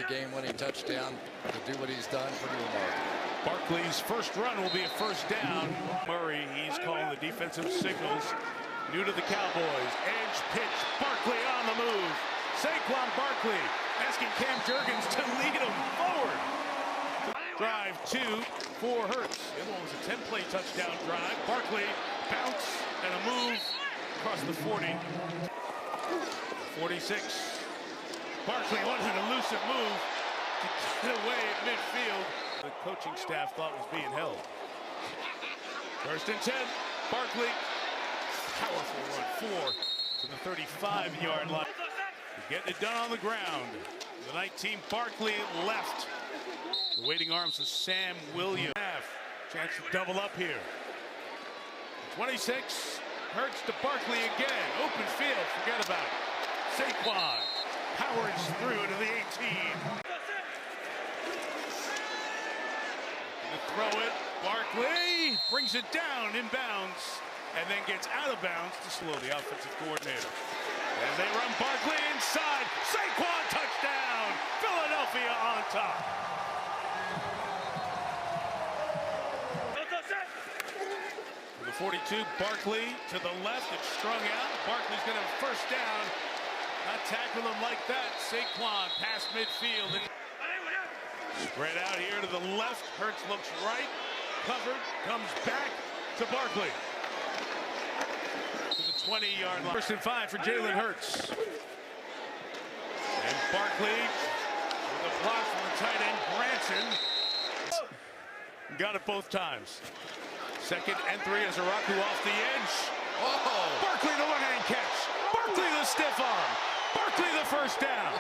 the game-winning touchdown to do what he's done. Pretty remarkable. Barkley's first run will be a first down. Murray, he's calling the defensive signals. New to the Cowboys. Edge pitch. Barkley on the move. Saquon Barkley asking Cam Jurgens to lead him forward. Drive 2 for Hurts. It was a 10-play touchdown drive. Barkley bounce and a move across the 40. 46. Barkley wanted an elusive move to get away at midfield. The coaching staff thought was being held. First and 10. Barkley. Powerful run. 4 to the 35-yard line. Getting it done on the ground. The 19, Barkley left. The waiting arms of Sam Williams. Chance to double up here. 26. Hurts to Barkley again. Open field. Forget about it. Saquon powers through to the 18. To throw it. Barkley brings it down inbounds and then gets out of bounds to slow the offensive coordinator. As they run Barkley inside. Saquon touchdown. Philadelphia on top. To the 42, Barkley to the left. It's strung out. Barkley's going to have first down. Not tackle him like that. Saquon past midfield. Spread out here to the left. Hurts looks right. Covered. Comes back to Barkley. To the 20-yard line. First and 5 for Jalen Hurts. And Barkley with a block from the tight end, Branson. Got it both times. Second and 3 as Araku off the edge. Oh. Barkley the one-hand catch. Barkley the stiff arm. Barkley the first down.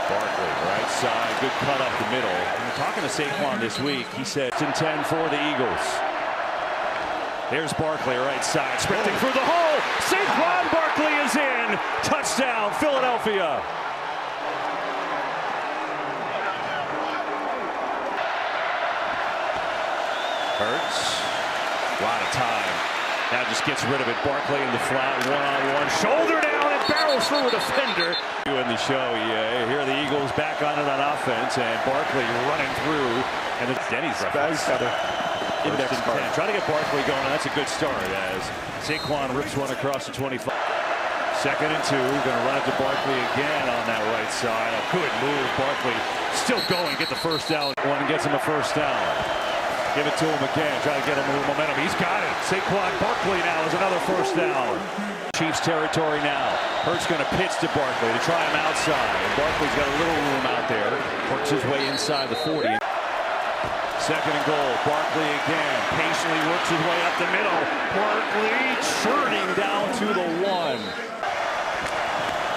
Barkley, right side, good cut up the middle. And talking to Saquon this week, he said it's in 10 for the Eagles. There's Barkley, right side, sprinting through the hole. Saquon Barkley is in. Touchdown, Philadelphia. Hurts, a lot of time. Now just gets rid of it. Barkley in the flat, one-on-one, shoulder down, and barrels through a defender. In the show, you hear the Eagles back on it on offense, and Barkley running through, and it's Denny's reference. Index card. Trying to get Barkley going, that's a good start as Saquon rips one across the 25. Second and 2, going to run it to Barkley again on that right side. A good move, Barkley still going, get the first down. One gets him a first down. Give it to him again, try to get him a little momentum. He's got it. Saquon Barkley now is another first down. Chiefs territory now. Hurts going to pitch to Barkley to try him outside. And Barkley's got a little room out there. Works his way inside the 40. Second and goal. Barkley again. Patiently works his way up the middle. Barkley churning down to the 1.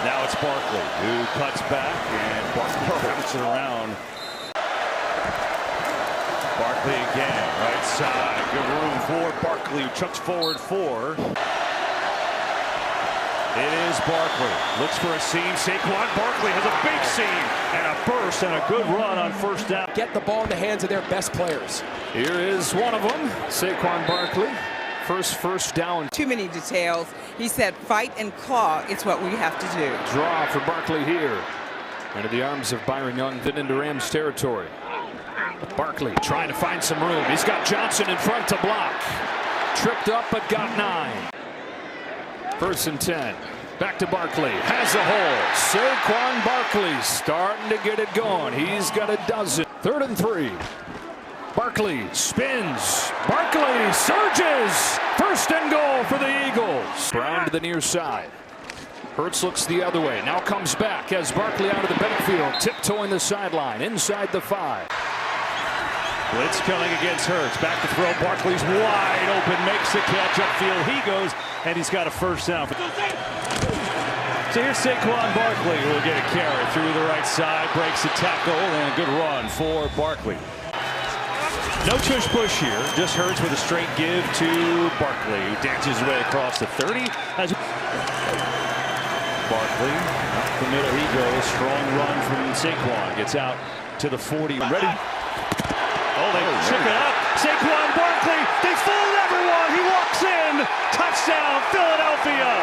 Now it's Barkley who cuts back, and Barkley bounces it around. Barkley again, right side. Good room for Barkley, who chucks forward 4. It is Barkley. Looks for a seam. Saquon Barkley has a big seam and a burst and a good run on first down. Get the ball in the hands of their best players. Here is one of them, Saquon Barkley. First down. Too many details. He said fight and claw is what we have to do. Draw for Barkley here. Into the arms of Byron Young, then into Rams territory. Barkley trying to find some room. He's got Johnson in front to block. Tripped up but got 9. First and 10. Back to Barkley. Has a hole. Saquon Barkley starting to get it going. He's got a dozen. Third and 3. Barkley spins. Barkley surges. First and goal for the Eagles. Brown to the near side. Hurts looks the other way. Now comes back as Barkley out of the backfield. Tiptoeing the sideline. Inside the 5. Blitz coming against Hurts. Back to throw. Barkley's wide open. Makes the catch upfield. He goes, and he's got a first down. So here's Saquon Barkley, who will get a carry through the right side. Breaks the tackle, and a good run for Barkley. No tush-push here. Just Hurts with a straight give to Barkley, who dances his way across the 30. As Barkley, up the middle he goes. Strong run from Saquon. Gets out to the 40. Ready? Oh, they chip it up. Saquon Barkley. They fooled everyone. He walks in. Touchdown, Philadelphia.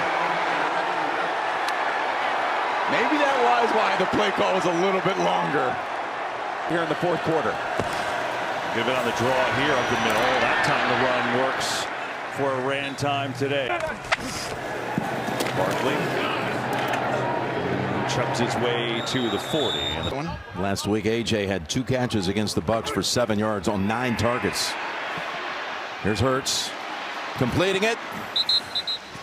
Maybe that was why the play call was a little bit longer here in the fourth quarter. Give it on the draw here up the middle. That time the run works for a ran time today. Barkley chucks his way to the 40. Last week, AJ had 2 catches against the Bucks for 7 yards on 9 targets. Here's Hurts completing it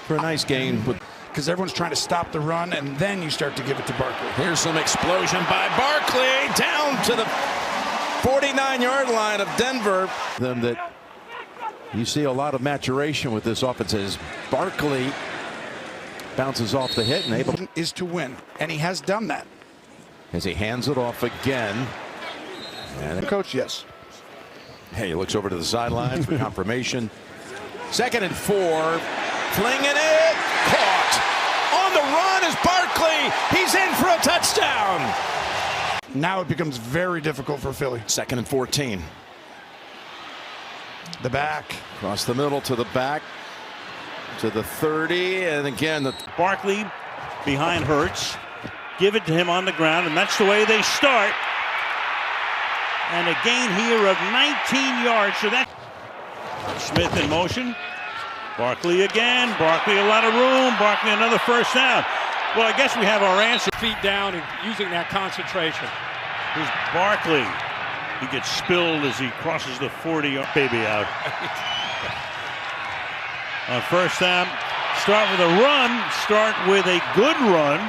for a nice gain. Because everyone's trying to stop the run, and then you start to give it to Barkley. Here's some explosion by Barkley down to the 49-yard line of Denver. That you see a lot of maturation with this offense as Barkley bounces off the hit and able is to win, and he has done that. As he hands it off again. And Coach, yes. Hey, he looks over to the sidelines for confirmation. 2nd and 4, flinging it, caught. On the run is Barkley. He's in for a touchdown. Now it becomes very difficult for Philly. 2nd and 14. The back. Across the middle to the back. To the 30, and again the Barkley behind Hurts. Give it to him on the ground, and that's the way they start. And a gain here of 19 yards. So that Smith in motion. Barkley again. Barkley a lot of room. Barkley another first down. Well, I guess we have our answer. Feet down and using that concentration. Here's Barkley. He gets spilled as he crosses the 40. Baby out. On first down, start with a run. Start with a good run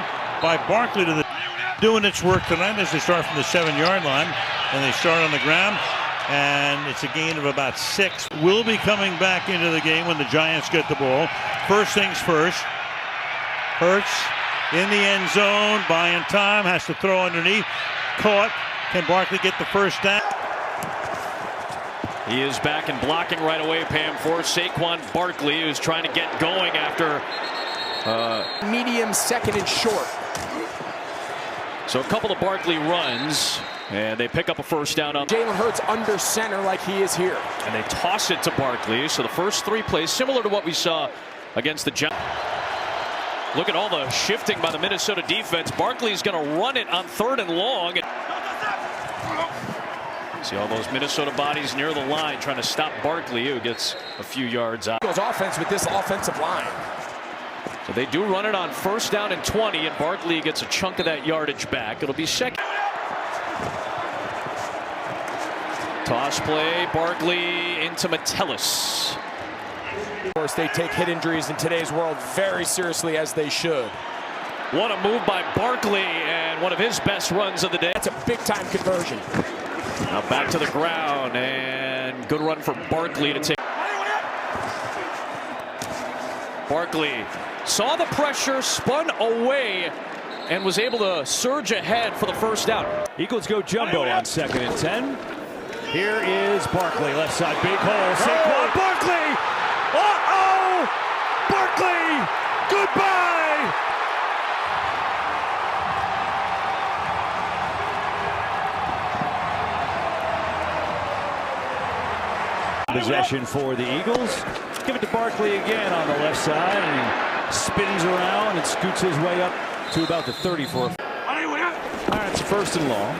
by Barkley to the doing its work tonight as they start from the 7-yard line, and they start on the ground, and it's a gain of about 6. Will be coming back into the game when the Giants get the ball. First things first. Hurts in the end zone, buying time, has to throw underneath. Caught. Can Barkley get the first down? He is back and blocking right away, Pam, for Saquon Barkley, who's trying to get going after Medium, 2nd and short. so a couple of Barkley runs, and they pick up a first down on Jalen Hurts under center like he is here. and they toss it to Barkley. So the first 3 plays similar to what we saw against the Giants. Look at all the shifting by the Minnesota defense. Barkley's going to run it on 3rd and long. See all those Minnesota bodies near the line trying to stop Barkley, who gets a few yards out. Goes offense with this offensive line. So they do run it on 1st down and 20, and Barkley gets a chunk of that yardage back. It'll be 2nd. Toss play, Barkley into Metellus. Of course, they take hit injuries in today's world very seriously, as they should. What a move by Barkley, and one of his best runs of the day. That's a big-time conversion. Now back to the ground, and good run for Barkley to take. Barkley saw the pressure, spun away, and was able to surge ahead for the first down. Eagles go jumbo on 2nd and 10. Here is Barkley, left side, big hole. Saquon Barkley. Uh-oh! Barkley, goodbye! Possession for the Eagles. Give it to Barkley again on the left side, and he spins around and scoots his way up to about the 30 for a... All right, it's 1st and long.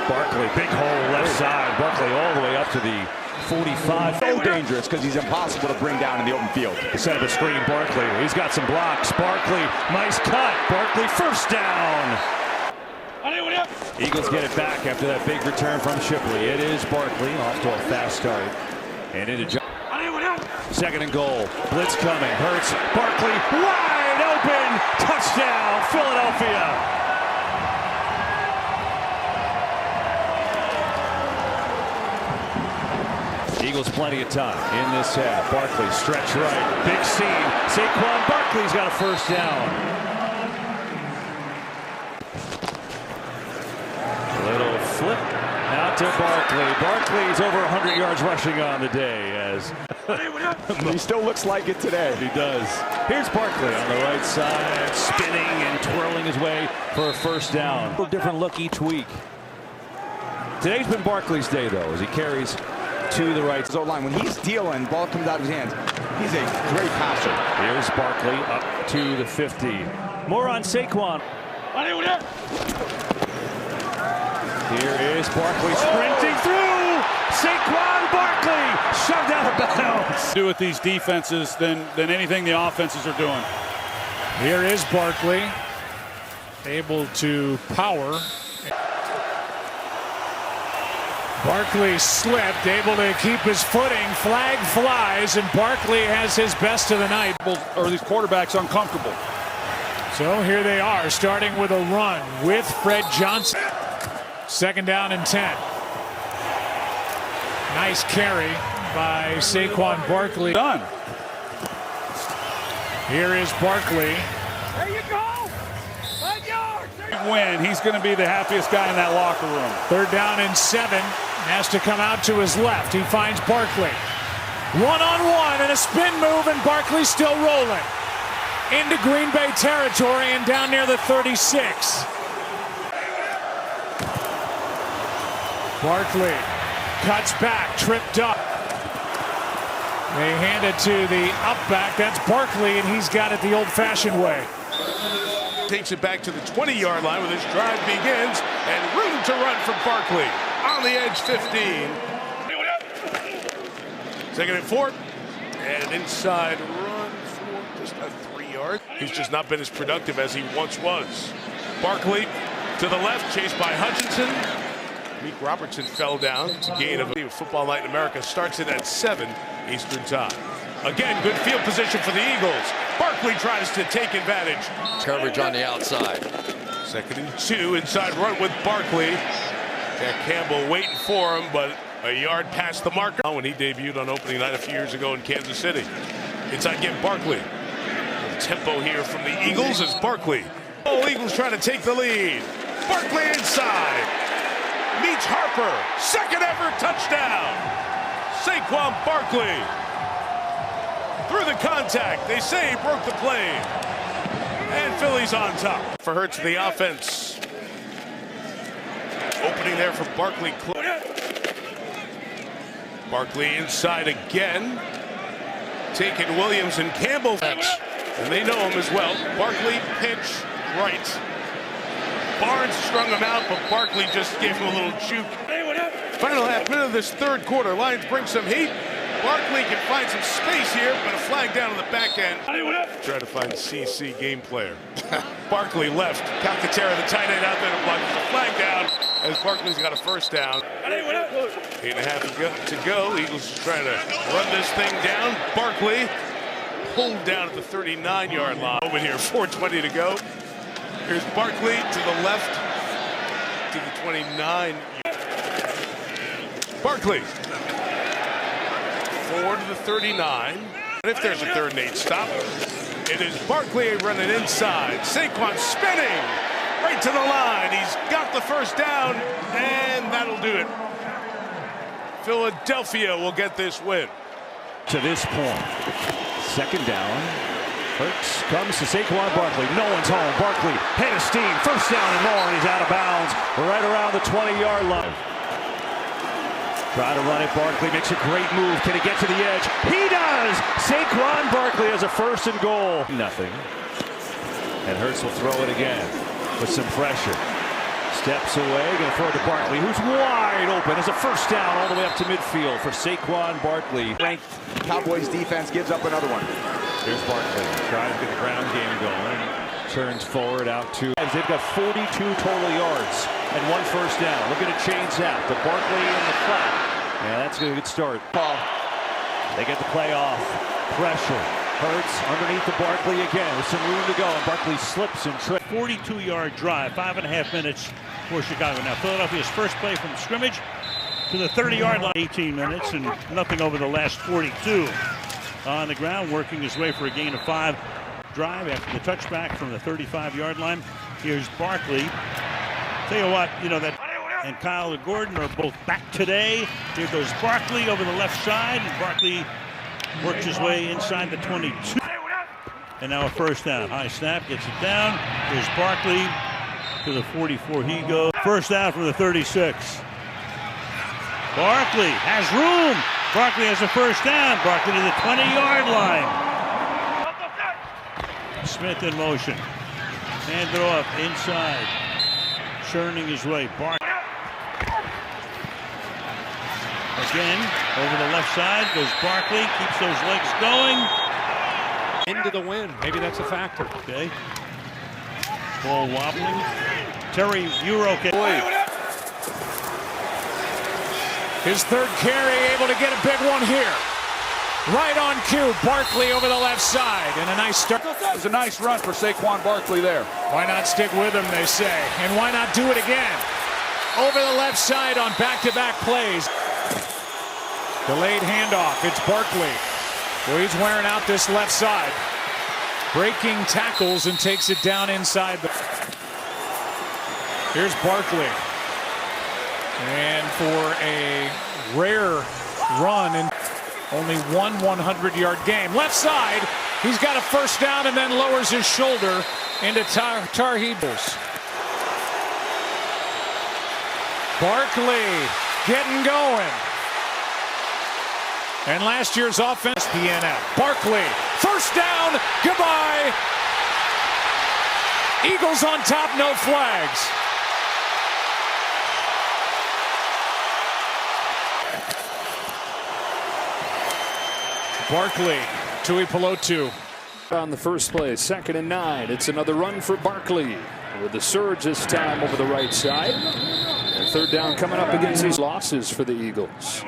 Barkley, big hole left side. Barkley all the way up to the 45. So dangerous because he's impossible to bring down in the open field. Set of a screen, Barkley. He's got some blocks. Barkley, nice cut. Barkley, first down. Eagles get it back after that big return from Shipley. It is Barkley off to a fast start. And into 2nd and goal. Blitz coming. Hurts. Barkley wide open. Touchdown, Philadelphia. Eagles plenty of time in this half. Barkley stretch right. Big seam. Saquon Barkley's got a first down. Little flip out to Barkley. Barkley's over 100 yards rushing on the day as He still looks like it today. he does. Here's Barkley on the right side, spinning and twirling his way for a first down. A little different look each week. Today's been Barkley's day, though, as he carries to the right. His O-line, when he's dealing, ball comes out of his hands. He's a great passer. Here's Barkley up to the 50. More on Saquon. Here is Barkley sprinting through. Saquon Barkley shoved out of bounds. Do with these defenses than anything the offenses are doing. Here is Barkley, able to power. Barkley slipped, able to keep his footing. Flag flies, and Barkley has his best of the night. Or these quarterbacks uncomfortable. So here they are, starting with a run with Fred Johnson. 2nd down and 10. Nice carry by Saquon Barkley. Done. Here is Barkley. There you go. 5 yards. Win. He's going to be the happiest guy in that locker room. 3rd down and 7. Has to come out to his left. He finds Barkley. 1-on-1 and a spin move, and Barkley still rolling into Green Bay territory and down near the 36. Barkley cuts back, tripped up. They hand it to the up back. That's Barkley, and he's got it the old-fashioned way. Takes it back to the 20-yard line where this drive begins, and room to run for Barkley. On the edge, 15. 2nd and 4. And an inside run for just about 3 yards. He's just not been as productive as he once was. Barkley to the left, chased by Hutchinson. Meek Robertson fell down. It's a gain of Football Night in America. Starts it at 7 Eastern Time. Again, good field position for the Eagles. Barkley tries to take advantage. Coverage on the outside. 2nd and 2, inside run with Barkley. Jack Campbell waiting for him, but a yard past the marker when he debuted on opening night a few years ago in Kansas City. Inside again, Barkley. Tempo here from the Eagles as Barkley. Oh, Eagles trying to take the lead. Barkley inside. Meets Harper. 2nd ever touchdown. Saquon Barkley. Through the contact. They say he broke the plane. And Philly's on top. For Hurts, the offense. Opening there for Barkley. Barkley inside again. Taking Williams and Campbell. And they know him as well. Barkley pitch right. Barnes strung him out, but Barkley just gave him a little juke. Final half minute of this 3rd quarter. Lions bring some heat. Barkley can find some space here, but a flag down on the back end. Try to find CC game player. Barkley left. Calcaterra, the tight end, out there to block the flag down as Barkley's got a 1st down. 8.5 to go. Eagles just trying to run this thing down. Barkley pulled down at the 39-yard line. Over here, 4:20 to go. Here's Barkley to the left to the 29. Barkley. 4 to the 39. And if there's a 3rd and 8 stop, it is Barkley running inside. Saquon spinning right to the line. He's got the 1st down, and that'll do it. Philadelphia will get this win. To this point, 2nd down. Hurts comes to Saquon Barkley. No one's home. Barkley, head of steam. 1st down and more, and he's out of bounds right around the 20-yard line. Try to run it. Barkley makes a great move. Can he get to the edge? He does! Saquon Barkley has a 1st and goal. Nothing. And Hurts will throw it again with some pressure. Steps away, going to throw it to Barkley, who's wide open. As a 1st down all the way up to midfield for Saquon Barkley. Ranked Cowboys defense gives up another one. Here's Barkley, trying to get the ground game going. Turns forward out to. They've got 42 total yards and 1 1st down. Looking to change that. The Barkley in the flat. Yeah, that's a good start. They get the play off. Pressure. Hurts underneath the Barkley again with some room to go. And Barkley slips and trips. 42-yard drive, 5.5 minutes for Chicago. Now Philadelphia's first play from scrimmage to the 30-yard line. 18 minutes and nothing over the last 42. On the ground, working his way for a gain of 5. Drive after the touchback from the 35-yard line. Here's Barkley. Tell you what, that and Kyle Gordon are both back today. Here goes Barkley over the left side, and Barkley works his way inside the 22. And now a 1st down. High snap, gets it down. Here's Barkley to the 44. He goes. 1st down from the 36. Barkley has room. Barkley has a 1st down. Barkley to the 20-yard line. Smith in motion. Hand it off inside. Churning his way. Again, over the left side goes Barkley. Keeps those legs going. Into the wind. Maybe that's a factor. Okay. Ball wobbling. Terry, you're okay. His third carry, able to get a big one here. Right on cue, Barkley over the left side, and a nice start. It was a nice run for Saquon Barkley there. Why not stick with him, they say, and why not do it again? Over the left side on back-to-back plays. Delayed handoff, it's Barkley. Well, he's wearing out this left side. Breaking tackles and takes it down inside. Here's Barkley. And for a rare run in only one 100-yard game. Left side, he's got a first down and then lowers his shoulder into Tar Heels. Barkley getting going. And last year's offense, PNF. Barkley, first down, goodbye. Eagles on top, no flags. Barkley, Tui Pelotu. On the first play, 2nd and 9. It's another run for Barkley with the surge this time over the right side. And 3rd down coming up against these losses for the Eagles.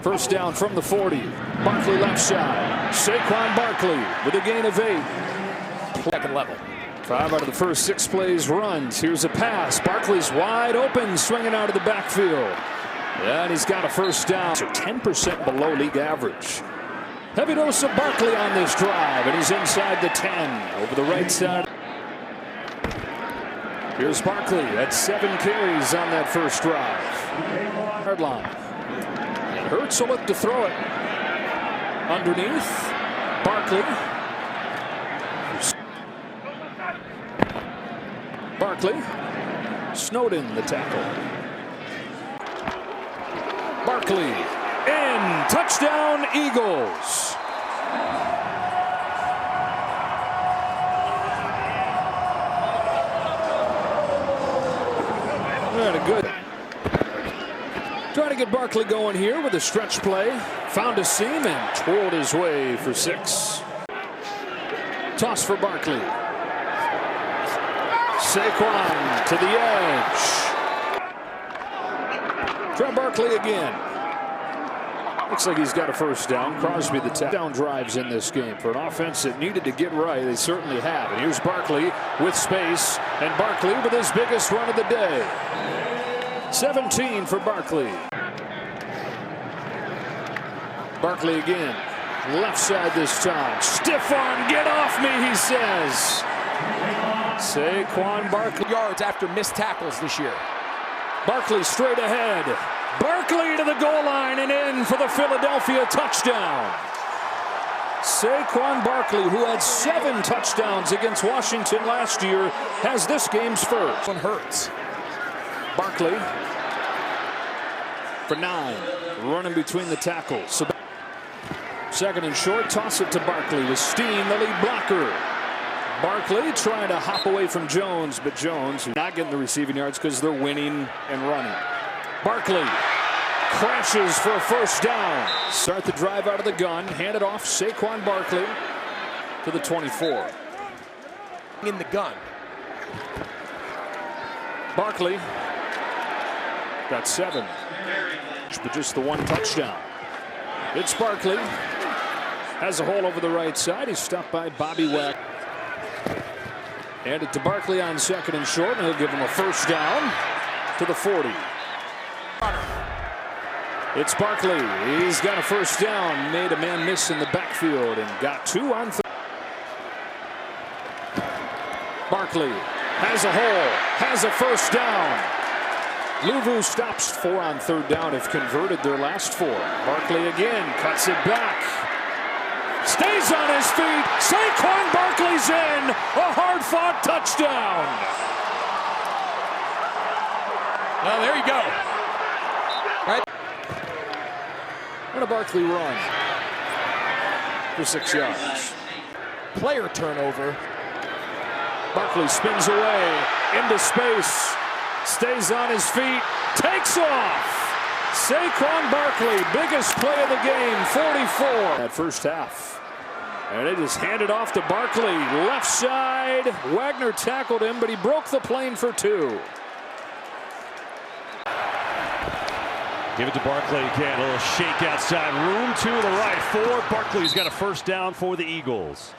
First down from the 40. Barkley left side. Saquon Barkley with a gain of 8. Second level. 5 out of the first 6 plays runs. Here's a pass. Barkley's wide open, swinging out of the backfield. And he's got a first down. So 10% below league average. Heavy dose of Barkley on this drive, and he's inside the 10 over the right side. Here's Barkley at 7 carries on that first drive. Hard line. And Hurts will look to throw it. Underneath, Barkley. Barkley. Snowden the tackle. Barkley. In. Touchdown, Eagles. Very good. Trying to get Barkley going here with a stretch play. Found a seam and twirled his way for 6. Toss for Barkley. Saquon to the edge. Try Barkley again. Looks like he's got a first down. Crosby the touchdown drives in this game. For an offense that needed to get right, they certainly have. And here's Barkley with space. And Barkley with his biggest run of the day. 17 for Barkley. Barkley again. Left side this time. Stiff arm, get off me, he says. Saquon Barkley. Yards after missed tackles this year. Barkley straight ahead. Barkley to the goal line and in for the Philadelphia touchdown. Saquon Barkley, who had 7 touchdowns against Washington last year, has this game's first. One Hurts. Barkley for 9, running between the tackles. 2nd and short, toss it to Barkley with Steen, the lead blocker. Barkley trying to hop away from Jones, but Jones not getting the receiving yards because they're winning and running. Barkley crashes for a first down. Start the drive out of the gun. Hand it off. Saquon Barkley to the 24. In the gun. Barkley got 7, but just the 1 touchdown. It's Barkley. Has a hole over the right side. He's stopped by Bobby Wack. Hand it to Barkley on 2nd and short, and he'll give him a first down to the 40. It's Barkley. He's got a first down. Made a man miss in the backfield and got 2 on 3. Barkley has a hole, has a first down. Louvu stops 4 on 3rd down. Have converted their last 4. Barkley again cuts it back. Stays on his feet. Saquon Barkley's in. A hard-fought touchdown. Well, there you go. Right. And a Barkley run for 6 yards. Player turnover. Barkley spins away into space, stays on his feet, takes off. Saquon Barkley, biggest play of the game, 44 at first half. And it is handed off to Barkley, left side. Wagner tackled him, but he broke the plane for 2. Give it to Barkley again. A little shake outside. Room to the right for Barkley. He's got a first down for the Eagles.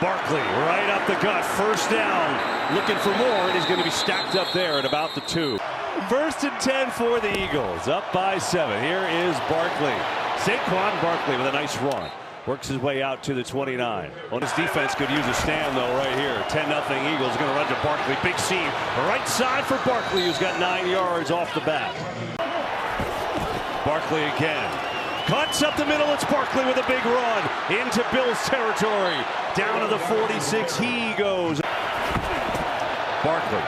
Barkley right up the gut. First down. Looking for more, and he's going to be stacked up there at about the 2. First and 10 for the Eagles. Up by 7. Here is Barkley. Saquon Barkley with a nice run. Works his way out to the 29. Well, his defense could use a stand, though, right here. 10-0 Eagles going to run to Barkley. Big seam. Right side for Barkley, who's got 9 yards off the bat. Barkley again. Cuts up the middle. It's Barkley with a big run into Bills territory. Down to the 46. He goes. Barkley.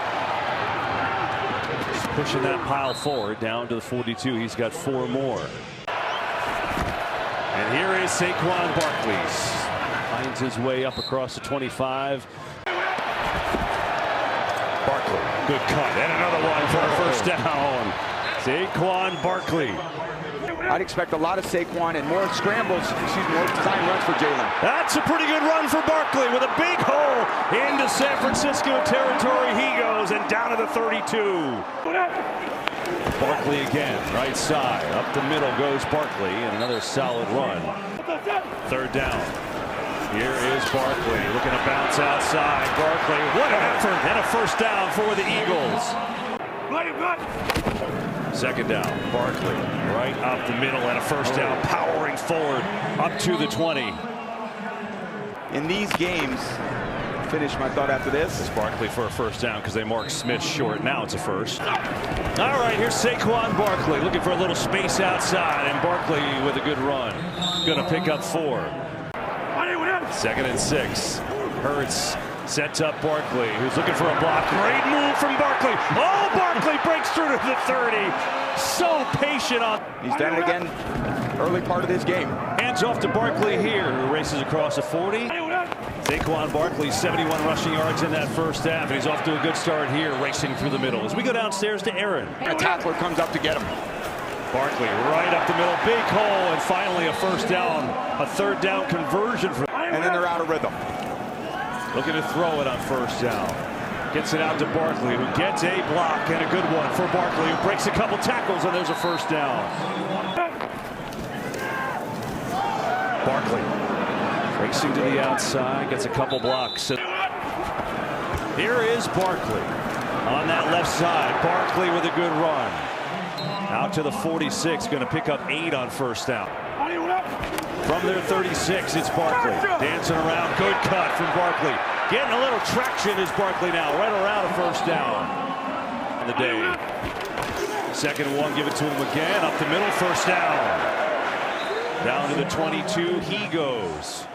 Just pushing that pile forward down to the 42. He's got 4 more. And here is Saquon Barkley. Finds his way up across the 25. Barkley, good cut. And another one for a first down. Saquon Barkley. I'd expect a lot of Saquon and more scrambles, more design runs for Jalen. That's a pretty good run for Barkley with a big hole into San Francisco territory. He goes and down to the 32. Barkley again, right side. Up the middle goes Barkley, and another solid run. Third down. Here is Barkley looking to bounce outside. Barkley, what an effort, and a first down for the Eagles. Second down, Barkley right up the middle and a first down, powering forward up to the 20. In these games, finish my thought after this. It's Barkley for a first down because they mark Smith short. Now it's a first. All right, here's Saquon Barkley looking for a little space outside, and Barkley with a good run. Going to pick up 4. Second and 6. Hurts sets up Barkley, who's looking for a block. Great move from Barkley. Oh, Barkley breaks through to the 30. So patient on. He's done it again early part of this game. Hands off to Barkley here, who races across the 40. Saquon Barkley, 71 rushing yards in that first half, and he's off to a good start here, racing through the middle. As we go downstairs to Aaron. A tackler comes up to get him. Barkley right up the middle, big hole, and finally a first down, a third down conversion. And then they're out of rhythm. Looking to throw it on first down. Gets it out to Barkley, who gets a block, and a good one for Barkley, who breaks a couple tackles, and there's a first down. Barkley racing to the outside, gets a couple blocks. Here is Barkley on that left side. Barkley with a good run. Out to the 46, going to pick up 8 on first down. From their 36, it's Barkley. Dancing around, good cut from Barkley. Getting a little traction is Barkley now, right around a first down on the day. Second and 1, give it to him again. Up the middle, first down. Down to the 22, he goes.